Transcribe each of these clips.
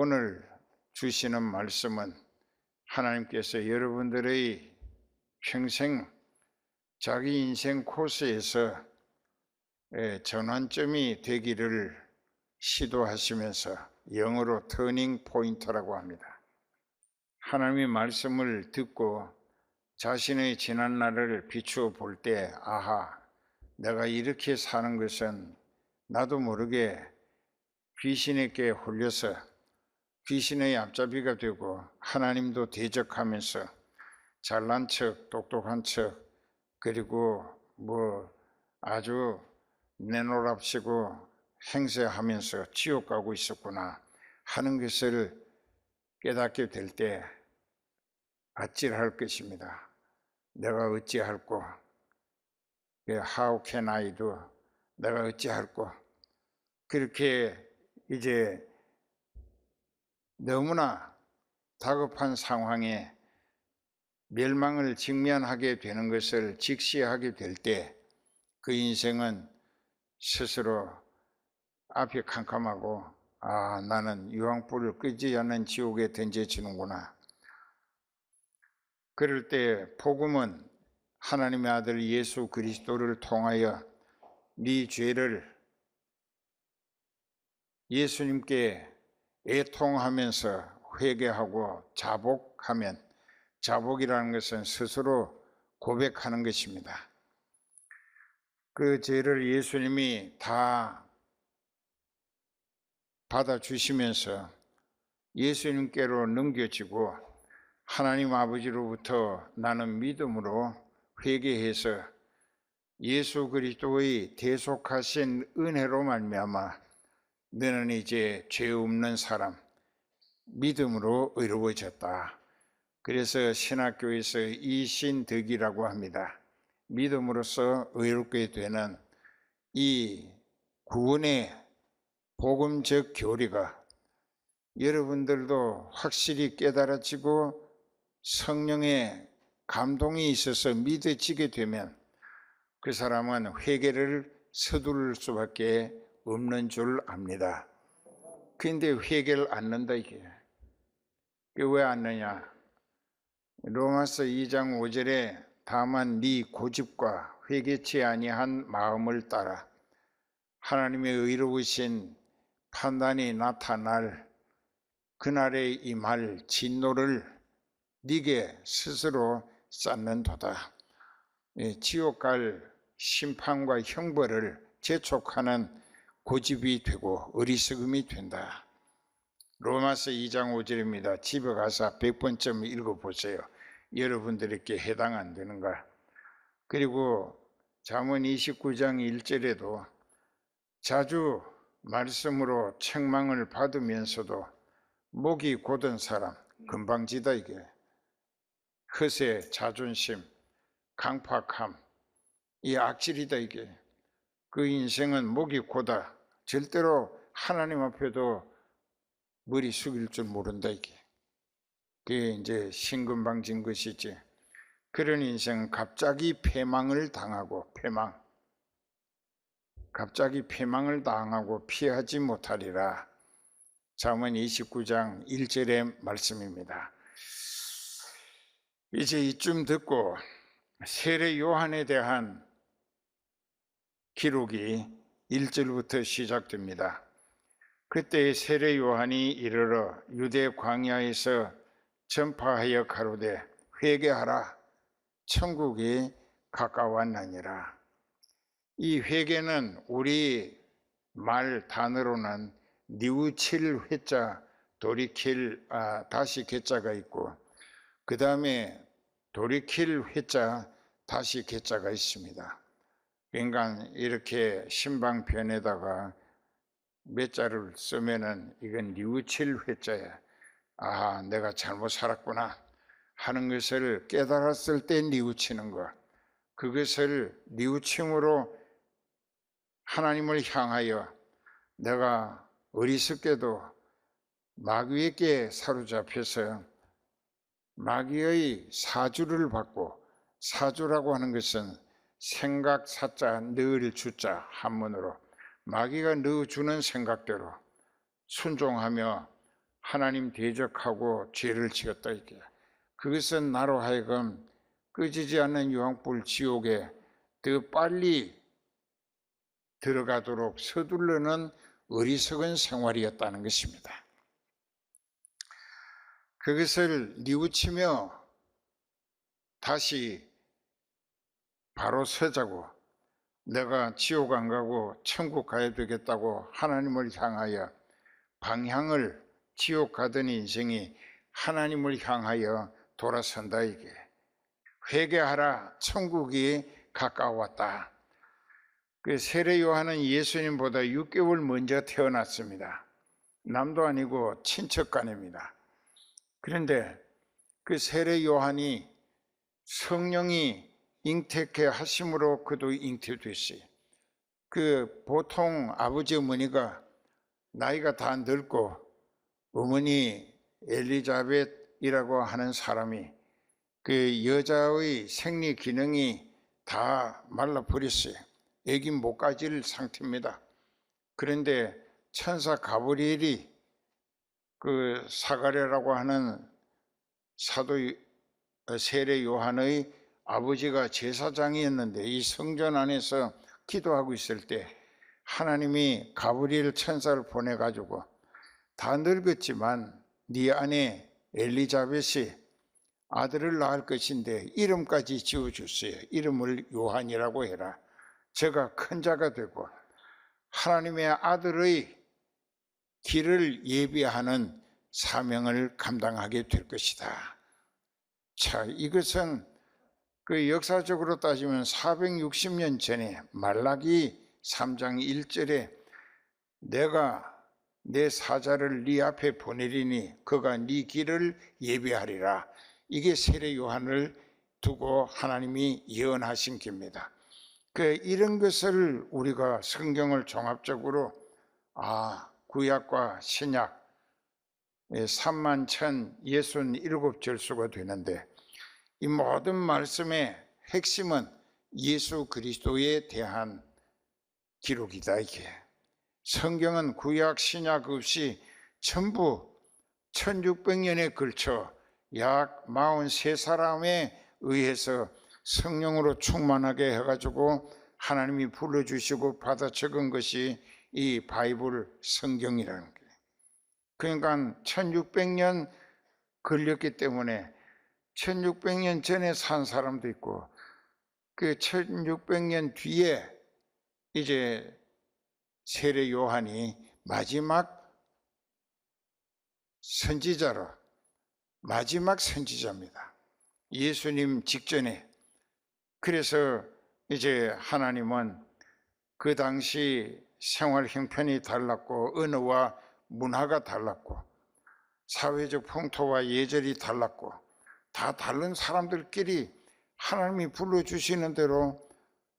오늘 주시는 말씀은 하나님께서 여러분들의 평생 자기 인생 코스에서 전환점이 되기를 시도하시면서 영어로 터닝 포인트라고 합니다. 하나님의 말씀을 듣고 자신의 지난 날을 비추어 볼 때 아하, 내가 이렇게 사는 것은 나도 모르게 귀신에게 홀려서 귀신의 앞잡이가 되고 하나님도 대적하면서 잘난 척, 똑똑한 척, 그리고 아주 내노랍시고 행세하면서 지옥 가고 있었구나 하는 것을 깨닫게 될 때 아찔할 것입니다. 내가 어찌할꼬? How can I do? 내가 어찌할꼬? 그렇게 이제 너무나 다급한 상황에 멸망을 직면하게 되는 것을 직시하게 될 때 그 인생은 스스로 앞이 캄캄하고 나는 유황불을 끄지 않는 지옥에 던져지는구나. 그럴 때 복음은 하나님의 아들 예수 그리스도를 통하여 네 죄를 예수님께 애통하면서 회개하고 자복하면, 자복이라는 것은 스스로 고백하는 것입니다. 그 죄를 예수님이 다 받아주시면서 예수님께로 넘겨지고 하나님 아버지로부터 나는 믿음으로 회개해서 예수 그리스도의 대속하신 은혜로 말미암아 너는 이제 죄 없는 사람, 믿음으로 의로워졌다. 그래서 신학교에서 이신덕이라고 합니다. 믿음으로써 의롭게 되는 이 구원의 복음적 교리가 여러분들도 확실히 깨달아지고 성령의 감동이 있어서 믿어지게 되면 그 사람은 회개를 서두를 수밖에 없는 줄 압니다. 그런데 회개를 안 한다 이게. 왜 안 하냐? 로마서 2장 5절에 다만 네 고집과 회개치 아니한 마음을 따라 하나님의 의로우신 판단이 나타날 그날에 임할 진노를 네게 스스로 쌓는도다. 지옥 갈 심판과 형벌을 재촉하는 고집이 되고 어리석음이 된다. 로마서 2장 5절입니다. 집에 가서 100번쯤 읽어보세요. 여러분들에게 해당 안 되는가? 그리고 잠언 29장 1절에도 자주 말씀으로 책망을 받으면서도 목이 곧은 사람, 건방지다 이게. 허세, 자존심, 강팍함, 이 악질이다 이게. 그 인생은 목이 고다. 절대로 하나님 앞에도 머리 숙일 줄 모른다 이게. 그게 이제 신금방진 것이지. 그런 인생은 갑자기 패망을 당하고 갑자기 패망을 당하고 피하지 못하리라. 잠언 29장 1절의 말씀입니다. 이제 이쯤 듣고 세례 요한에 대한 기록이 1절부터 시작됩니다. 그때 세례 요한이 이르러 유대 광야에서 전파하여 가로되 회개하라, 천국이 가까웠나니라. 이 회개는 우리 말 단어로는 뉘우칠 회자, 돌이킬 다시 개자가 있고 그 다음에 돌이킬 회자, 다시 개자가 있습니다. 그러니까 이렇게 신방편에다가 몇 자를 쓰면은 이건 뉘우칠 회자야. 내가 잘못 살았구나 하는 것을 깨달았을 때 뉘우치는 것, 그것을 뉘우침으로 하나님을 향하여 내가 어리석게도 마귀에게 사로잡혀서 마귀의 사주를 받고, 사주라고 하는 것은 생각 사자 넣을 주자 한문으로 마귀가 넣어주는 생각대로 순종하며 하나님 대적하고 죄를 지었다 이게. 그것은 나로 하여금 꺼지지 않는 유황불 지옥에 더 빨리 들어가도록 서두르는 어리석은 생활이었다는 것입니다. 그것을 뉘우치며 다시 바로 서자고, 내가 지옥 안 가고 천국 가야 되겠다고 하나님을 향하여 방향을, 지옥 가던 인생이 하나님을 향하여 돌아선다 이게. 회개하라, 천국이 가까웠다. 그 세례 요한은 예수님보다 6개월 먼저 태어났습니다. 남도 아니고 친척간입니다. 그런데 그 세례 요한이 성령이 잉태케 하심으로 그도 잉태됐어요. 그 보통 아버지 어머니가 나이가 다 늙고 어머니 엘리자벳이라고 하는 사람이 그 여자의 생리 기능이 다 말라버렸어요. 애기 못 가질 상태입니다. 그런데 천사 가브리엘이 그 사가랴라고 하는 사도 세례 요한의 아버지가 제사장이었는데 이 성전 안에서 기도하고 있을 때 하나님이 가브리엘 천사를 보내가지고 다 늙었지만 네 아내 엘리자벳이 아들을 낳을 것인데 이름까지 지어줬어요. 이름을 요한이라고 해라. 저가 큰 자가 되고 하나님의 아들의 길을 예비하는 사명을 감당하게 될 것이다. 자, 이것은 그 역사적으로 따지면 460년 전에 말라기 3장 1절에 내가 내 사자를 네 앞에 보내리니 그가 네 길을 예비하리라. 이게 세례 요한을 두고 하나님이 예언하신 겁니다. 이런 것을 우리가 성경을 종합적으로 구약과 신약 31,067절수가 되는데 이 모든 말씀의 핵심은 예수 그리스도에 대한 기록이다 이게. 성경은 구약 신약 없이 전부 1600년에 걸쳐 약 43사람에 의해서 성령으로 충만하게 해가지고 하나님이 불러주시고 받아 적은 것이 이 바이블 성경이라는 거예요. 그러니까 1600년 걸렸기 때문에 1600년 전에 산 사람도 있고 그 1600년 뒤에 이제 세례 요한이 마지막 선지자로, 마지막 선지자입니다. 예수님 직전에. 그래서 이제 하나님은 그 당시 생활 형편이 달랐고 언어와 문화가 달랐고 사회적 풍토와 예절이 달랐고 다 다른 사람들끼리 하나님이 불러주시는 대로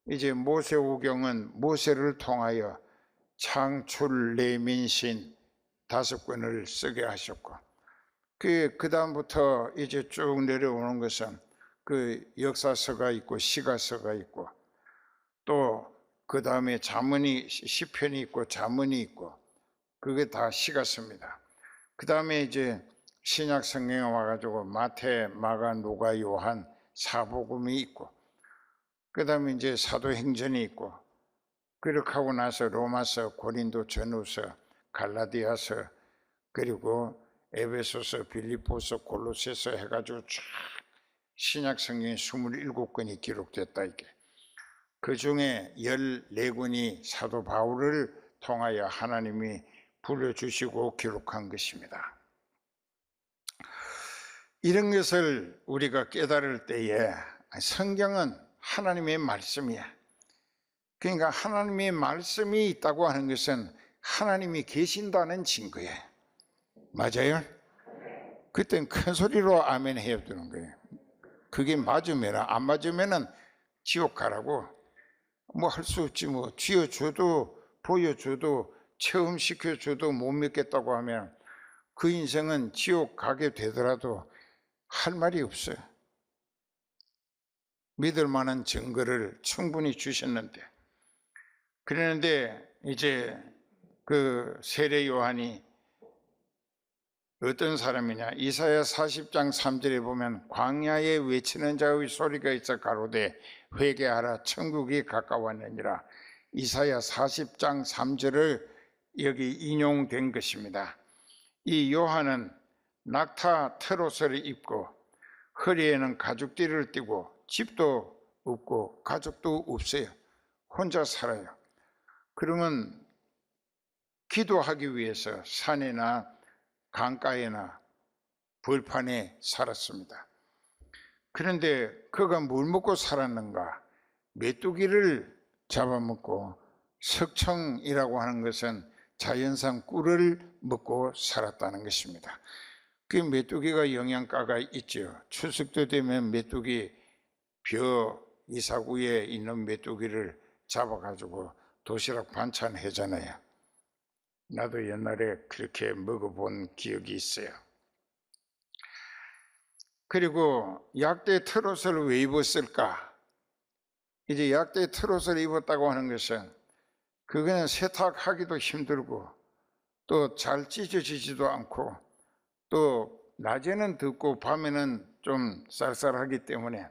이제 모세오경은 모세를 통하여 창출, 레민신 5권을 쓰게 하셨고 그 다음부터 이제 쭉 내려오는 것은 그 역사서가 있고 시가서가 있고 또 그 다음에 잠언이 시편이 있고 잠언이 있고 그게 다 시가서입니다. 그 다음에 이제 신약 성경에 와가지고 마태, 마가, 누가, 요한, 사복음이 있고 그 다음에 이제 사도행전이 있고 그렇게 하고 나서 로마서, 고린도, 전후서, 갈라디아서 그리고 에베소서, 빌립보서, 골로새서 해가지고 쫙 신약 성경이 27권이 기록됐다 이게. 그 중에 14권이 사도 바울을 통하여 하나님이 불러주시고 기록한 것입니다. 이런 것을 우리가 깨달을 때에 성경은 하나님의 말씀이야. 그러니까 하나님의 말씀이 있다고 하는 것은 하나님이 계신다는 증거예요. 맞아요? 그땐 큰 소리로 아멘 해야 되는 거예요. 그게 맞으면, 안 맞으면 지옥 가라고. 뭐 할 수 없지 뭐. 쥐어줘도 보여줘도 체험시켜줘도 못 믿겠다고 하면 그 인생은 지옥 가게 되더라도 할 말이 없어요. 믿을 만한 증거를 충분히 주셨는데, 그러는데 이제 그 세례 요한이 어떤 사람이냐? 이사야 40장 3절에 보면 광야에 외치는 자의 소리가 있어 가로되 회개하라 천국이 가까웠느니라. 이사야 40장 3절을 여기 인용된 것입니다. 이 요한은 낙타 트롯을 입고 허리에는 가죽띠를 띠고 집도 없고 가족도 없어요. 혼자 살아요. 그러면 기도하기 위해서 산이나 강가에나 벌판에 살았습니다. 그런데 그가 뭘 먹고 살았는가? 메뚜기를 잡아먹고, 석청이라고 하는 것은 자연산 꿀을 먹고 살았다는 것입니다. 그 메뚜기가 영양가가 있죠. 추석 때 되면 메뚜기 벼 이사구에 있는 메뚜기를 잡아가지고 도시락 반찬 해잖아요. 나도 옛날에 그렇게 먹어본 기억이 있어요. 그리고 약대 트롯을 왜 입었을까? 이제 약대 트롯을 입었다고 하는 것은 그거는 세탁하기도 힘들고 또 잘 찢어지지도 않고 또 낮에는 덥고 밤에는 좀 쌀쌀하기 때문에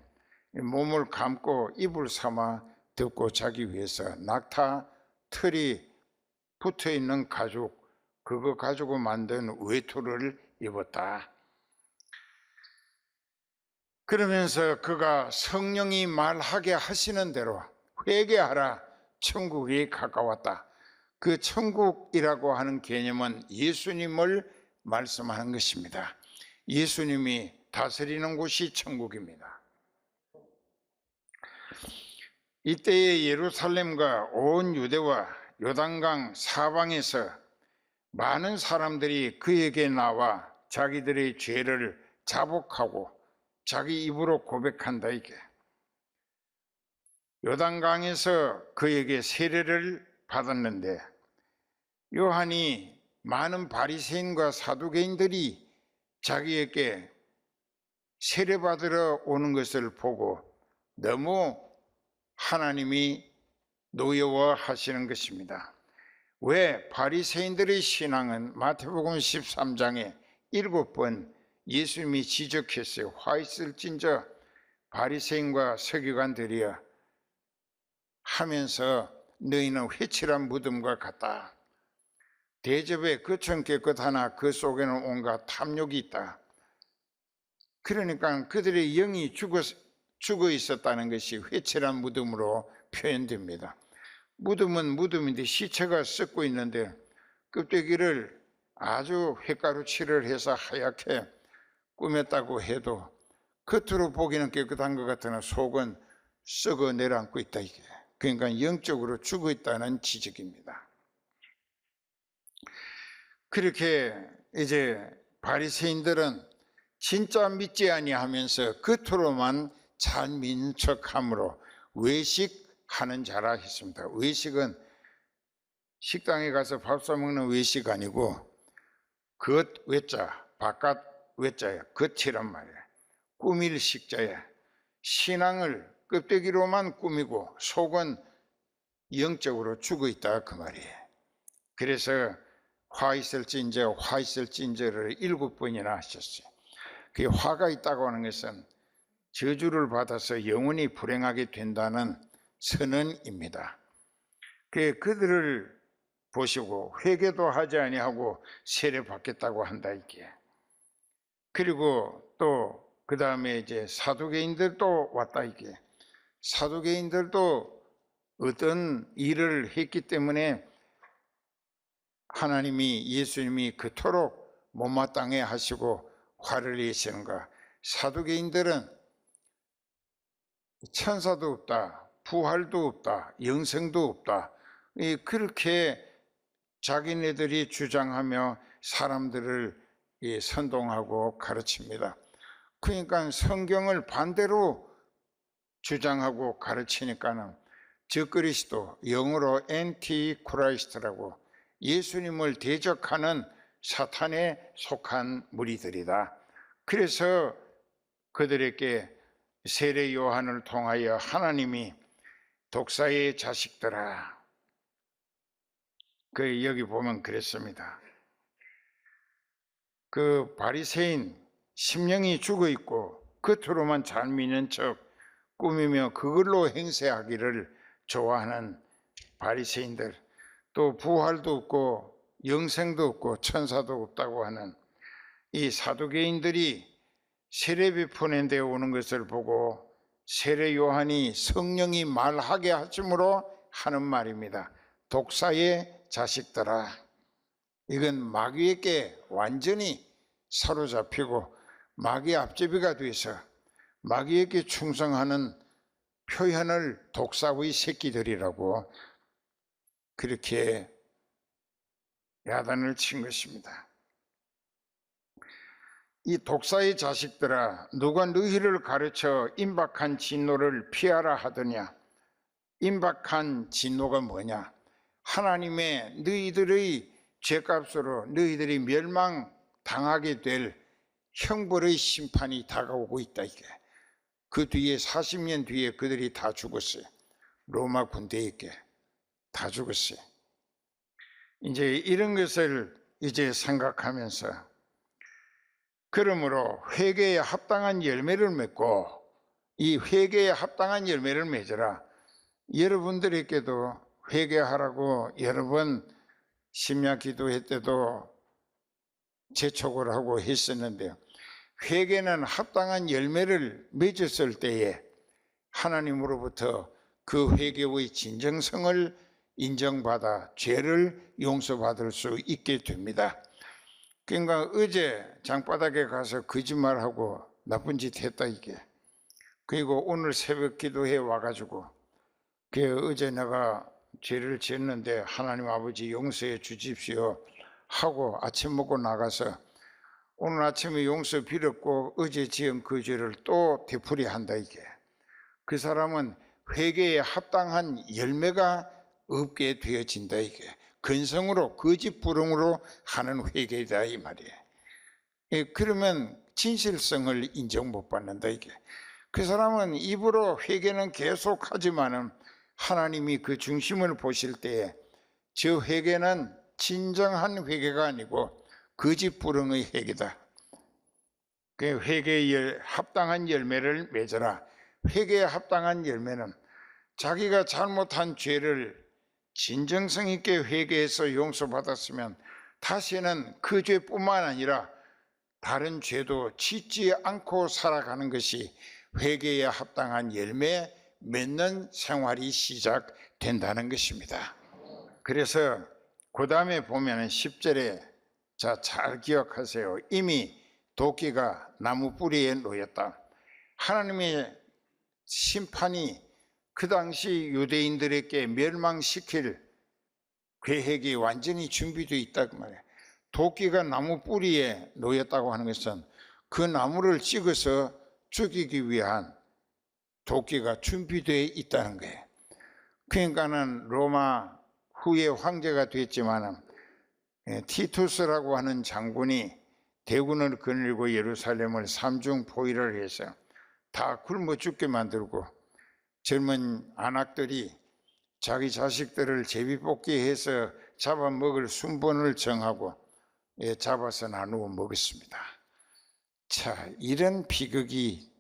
몸을 감고 이불 삼아 덮고 자기 위해서 낙타 털이 붙어있는 가죽, 그거 가지고 만든 외투를 입었다. 그러면서 그가 성령이 말하게 하시는 대로 회개하라 천국이 가까웠다. 그 천국이라고 하는 개념은 예수님을 말씀하는 것입니다. 예수님이 다스리는 곳이 천국입니다. 이때의 예루살렘과 온 유대와 요단강 사방에서 많은 사람들이 그에게 나와 자기들의 죄를 자복하고 자기 입으로 고백한다. 이게 요단강에서 그에게 세례를 받았는데 요한이 많은 바리새인과 사두개인들이 자기에게 세례받으러 오는 것을 보고 너무 하나님이 노여워하시는 것입니다. 왜? 바리새인들의 신앙은 마태복음 13장에 7번 예수님이 지적했어요. 화 있을진저 바리새인과 서기관들이여 하면서 너희는 회칠한 무덤과 같다. 대접에 거천 깨끗하나 그 속에는 온갖 탐욕이 있다. 그러니까 그들의 영이 죽어 있었다는 것이 회칠한 무덤으로 표현됩니다. 무덤은 무덤인데 시체가 썩고 있는데 껍데기를 아주 횟가루칠을 해서 하얗게 꾸몄다고 해도 겉으로 보기는 깨끗한 것 같으나 속은 썩어 내려앉고 있다. 이게 그러니까 영적으로 죽어 있다는 지적입니다. 그렇게 이제 바리새인들은 진짜 믿지 아니하면서 겉으로만 잘 믿는 척함으로 외식하는 자라 했습니다. 외식은 식당에 가서 밥 사 먹는 외식 아니고 겉 외자, 바깥 외자야. 겉이란 말이야. 꾸밀 식자야. 신앙을 껍데기로만 꾸미고 속은 영적으로 죽어 있다 그 말이에요. 그래서 화 있을진저 화 있을진저를 7번이나 하셨어요. 그 화가 있다고 하는 것은 저주를 받아서 영원히 불행하게 된다는 선언입니다. 그들을 보시고 회개도 하지 아니하고 세례 받겠다고 한다 이게. 그리고 또 그 다음에 이제 사두개인들도 왔다 이게. 사두개인들도 어떤 일을 했기 때문에 하나님이 예수님이 그토록 못마땅해 하시고 화를 내시는가. 사두개인들은 천사도 없다, 부활도 없다, 영생도 없다, 그렇게 자기네들이 주장하며 사람들을 선동하고 가르칩니다. 그러니까 성경을 반대로 주장하고 가르치니까는 적그리스도, 영어로 엔티크라이스트라고 예수님을 대적하는 사탄에 속한 무리들이다. 그래서 그들에게 세례 요한을 통하여 하나님이 독사의 자식들아, 여기 보면 그랬습니다. 그 바리새인 심령이 죽어 있고 겉으로만 잘 믿는 척 꾸미며 그걸로 행세하기를 좋아하는 바리새인들, 또 부활도 없고 영생도 없고 천사도 없다고 하는 이 사두개인들이 세례 베푸는 데 오는 것을 보고 세례 요한이 성령이 말하게 하심으로 하는 말입니다. 독사의 자식들아. 이건 마귀에게 완전히 사로잡히고 마귀의 앞제비가 돼서 마귀에게 충성하는 표현을 독사의 새끼들이라고 그렇게 야단을 친 것입니다. 이 독사의 자식들아, 누가 너희를 가르쳐 임박한 진노를 피하라 하더냐? 임박한 진노가 뭐냐? 하나님의 너희들의 죄값으로 너희들이 멸망당하게 될 형벌의 심판이 다가오고 있다. 이게 그 뒤에 40년 뒤에 그들이 다 죽었어요. 로마 군대에게 다 죽었어요. 이제 이런 것을 이제 생각하면서, 그러므로 회개에 합당한 열매를 맺고 이 회개에 합당한 열매를 맺으라. 여러분들에게도 회개하라고 여러 번 심야 기도회 때도 재촉을 하고 했었는데요. 회개는 합당한 열매를 맺었을 때에 하나님으로부터 그 회개의 진정성을 인정받아 죄를 용서받을 수 있게 됩니다. 그러니까 어제 장바닥에 가서 거짓말하고 나쁜 짓 했다 이게. 그리고 오늘 새벽 기도회 와가지고 어제 내가 죄를 지었는데 하나님 아버지 용서해 주십시오 하고 아침 먹고 나가서 오늘 아침에 용서 빌었고 어제 지은 그 죄를 또 되풀이한다 이게. 그 사람은 회개에 합당한 열매가 없게 되어진다 이게. 근성으로 거짓부름으로 하는 회개다 이 말이에요. 그러면 진실성을 인정 못 받는다 이게. 그 사람은 입으로 회개는 계속 하지만은 하나님이 그 중심을 보실 때에 저 회개는 진정한 회개가 아니고 거짓부름의 회개다. 그 회개에 합당한 열매를 맺어라. 회개에 합당한 열매는 자기가 잘못한 죄를 진정성 있게 회개해서 용서받았으면 다시는 그 죄뿐만 아니라 다른 죄도 짓지 않고 살아가는 것이 회개에 합당한 열매 맺는 생활이 시작된다는 것입니다. 그래서 그 다음에 보면 10절에 자, 잘 기억하세요. 이미 도끼가 나무 뿌리에 놓였다. 하나님의 심판이 그 당시 유대인들에게 멸망시킬 계획이 완전히 준비되어 있다고 말해요. 도끼가 나무 뿌리에 놓였다고 하는 것은 그 나무를 찍어서 죽이기 위한 도끼가 준비되어 있다는 거예요. 그러니까는 로마 후에 황제가 됐지만 티투스라고 하는 장군이 대군을 거느리고 예루살렘을 삼중포위를 해서 다 굶어 죽게 만들고 젊은 안악들이 자기 자식들을 제비뽑기해서 잡아먹을 순번을 정하고 잡아서 나누어 먹었습니다. 자, 이런 비극이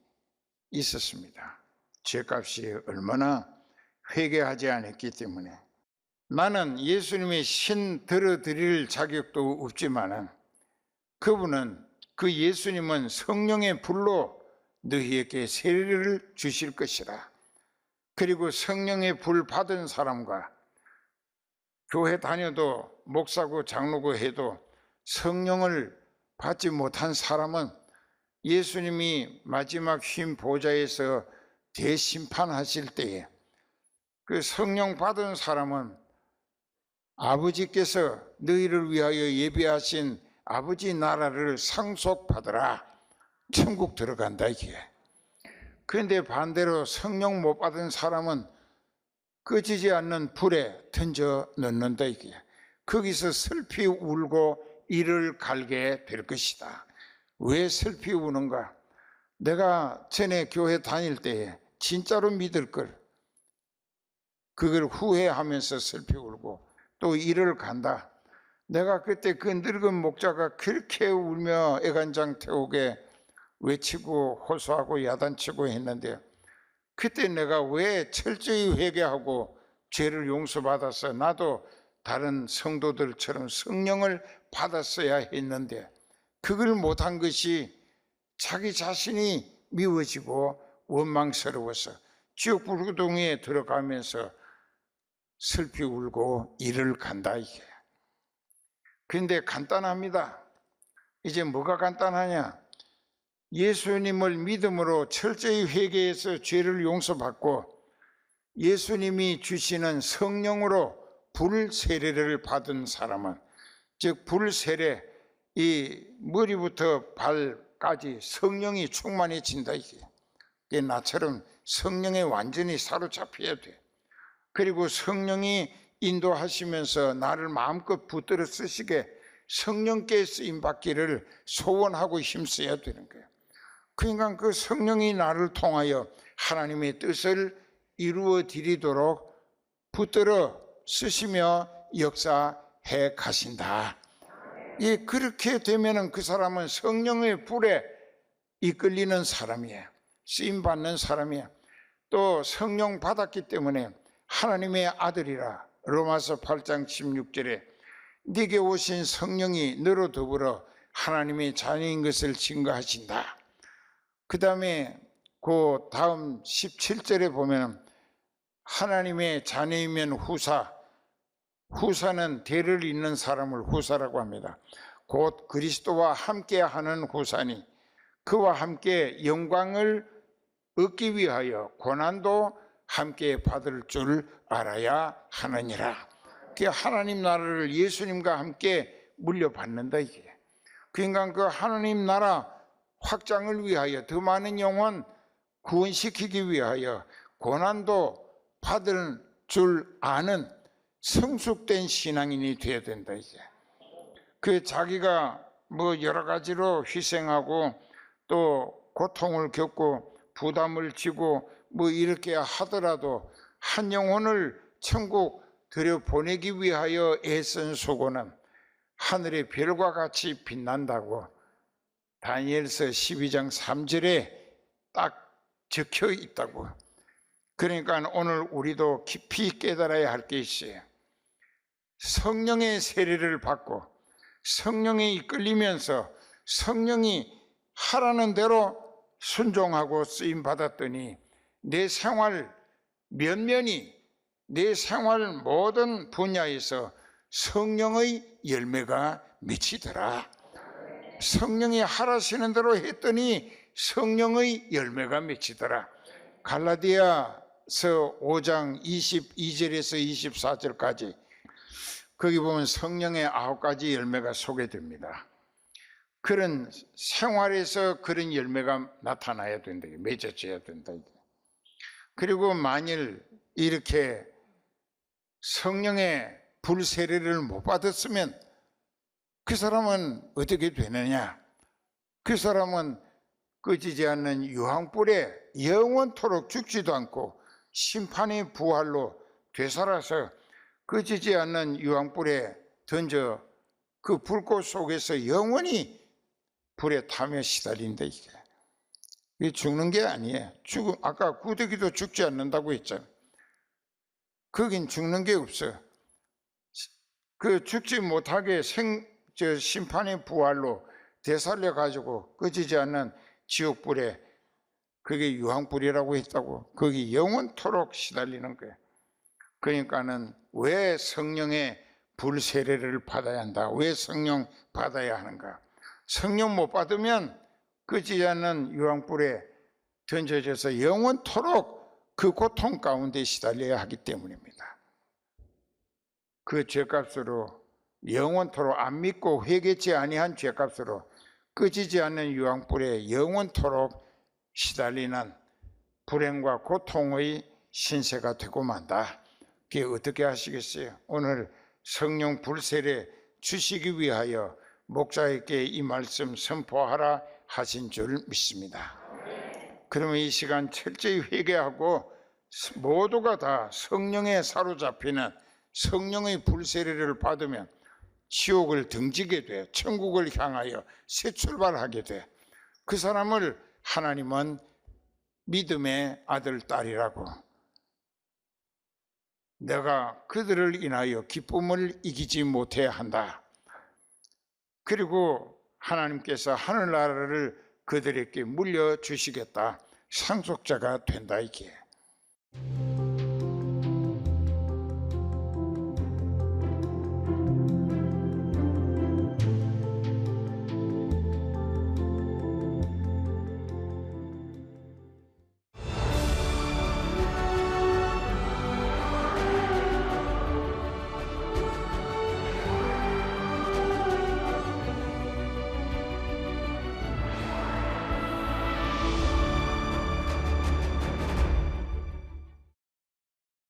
있었습니다. 죄값이 얼마나 회개하지 않았기 때문에. 나는 예수님의 신 들어드릴 자격도 없지만은 그분은 그 예수님은 성령의 불로 너희에게 세례를 주실 것이라. 그리고 성령의 불 받은 사람과 교회 다녀도 목사고 장로고 해도 성령을 받지 못한 사람은 예수님이 마지막 흰 보좌에서 대심판하실 때에 그 성령 받은 사람은 아버지께서 너희를 위하여 예비하신 아버지 나라를 상속받으라. 천국 들어간다 이게. 그런데 반대로 성령 못 받은 사람은 꺼지지 않는 불에 던져 넣는다 이게. 거기서 슬피 울고 이를 갈게 될 것이다. 왜 슬피 우는가? 내가 전에 교회 다닐 때에 진짜로 믿을 걸 그걸 후회하면서 슬피 울고 또 이를 간다. 내가 그때 그 늙은 목자가 그렇게 울며 애간장 태우게 외치고 호소하고 야단치고 했는데, 그때 내가 왜 철저히 회개하고 죄를 용서받아서 나도 다른 성도들처럼 성령을 받았어야 했는데, 그걸 못한 것이 자기 자신이 미워지고 원망스러워서 지옥 불구덩이에 들어가면서 슬피 울고 이를 간다, 이게. 그런데 간단합니다. 이제 뭐가 간단하냐? 예수님을 믿음으로 철저히 회개해서 죄를 용서받고 예수님이 주시는 성령으로 불세례를 받은 사람은, 즉 불세례, 이 머리부터 발까지 성령이 충만해진다, 이게. 나처럼 성령에 완전히 사로잡혀야 돼. 그리고 성령이 인도하시면서 나를 마음껏 붙들어 쓰시게 성령께 쓰임받기를 소원하고 힘써야 되는 거예요. 그러니까 그 성령이 나를 통하여 하나님의 뜻을 이루어 드리도록 붙들어 쓰시며 역사해 가신다. 그렇게 되면은 그 사람은 성령의 불에 이끌리는 사람이에요. 쓰임받는 사람이에요. 또 성령 받았기 때문에 하나님의 아들이라. 로마서 8장 16절에 네게 오신 성령이 너로 더불어 하나님의 자녀인 것을 증거하신다. 그 다음에 그 다음 17절에 보면 하나님의 자녀이면 후사는 대를 잇는 사람을 후사라고 합니다. 곧 그리스도와 함께하는 후사니 그와 함께 영광을 얻기 위하여 고난도 함께 받을 줄 알아야 하느니라. 하나님 나라를 예수님과 함께 물려받는다, 이게. 그러니까 그 하나님 나라 확장을 위하여 더 많은 영혼 구원시키기 위하여 고난도 받을 줄 아는 성숙된 신앙인이 되어야 된다, 이게. 그 자기가 뭐 여러 가지로 희생하고 또 고통을 겪고 부담을 지고 뭐 이렇게 하더라도 한 영혼을 천국 들여보내기 위하여 애쓴 수고는 하늘의 별과 같이 빛난다고 다니엘서 12장 3절에 딱 적혀 있다고. 그러니까 오늘 우리도 깊이 깨달아야 할 게 있어요. 성령의 세례를 받고 성령에 이끌리면서 성령이 하라는 대로 순종하고 쓰임받았더니 내 생활 면면이, 내 생활 모든 분야에서 성령의 열매가 맺히더라. 성령이 하라시는 대로 했더니 성령의 열매가 맺히더라. 갈라디아서 5장 22절에서 24절까지 거기 보면 성령의 9가지 열매가 소개됩니다. 그런 생활에서 그런 열매가 나타나야 된다, 맺어져야 된다. 그리고 만일 이렇게 성령의 불세례를 못 받았으면 그 사람은 어떻게 되느냐? 그 사람은 꺼지지 않는 유황불에 영원토록 죽지도 않고 심판의 부활로 되살아서 꺼지지 않는 유황불에 던져 그 불꽃 속에서 영원히 불에 타며 시달린다, 이게. 죽는 게 아니에요. 아까 구더기도 죽지 않는다고 했잖아요. 거긴 죽는 게 없어요. 그 죽지 못하게 심판의 부활로 되살려 가지고 꺼지지 않는 지옥불에, 그게 유황불이라고 했다고. 거기 영원토록 시달리는 거예요. 그러니까는 왜 성령의 불세례를 받아야 한다? 왜 성령 받아야 하는가? 성령 못 받으면 꺼지지 않는 유황불에 던져져서 영원토록 그 고통 가운데 시달려야 하기 때문입니다. 그 죄값으로 영원토록 안 믿고 회개치 아니한 죄값으로 꺼지지 않는 유황불에 영원토록 시달리는 불행과 고통의 신세가 되고 만다. 그게 어떻게 하시겠어요? 오늘 성령 불세례 주시기 위하여 목사에게 이 말씀 선포하라 하신 줄 믿습니다. 그러면 이 시간 철저히 회개하고 모두가 다 성령에 사로잡히는 성령의 불세례를 받으면 지옥을 등지게 돼. 천국을 향하여 새 출발하게 돼. 그 사람을 하나님은 믿음의 아들, 딸이라고, 내가 그들을 인하여 기쁨을 이기지 못해야 한다. 그리고 하나님께서 하늘나라를 그들에게 물려주시겠다. 상속자가 된다, 이게.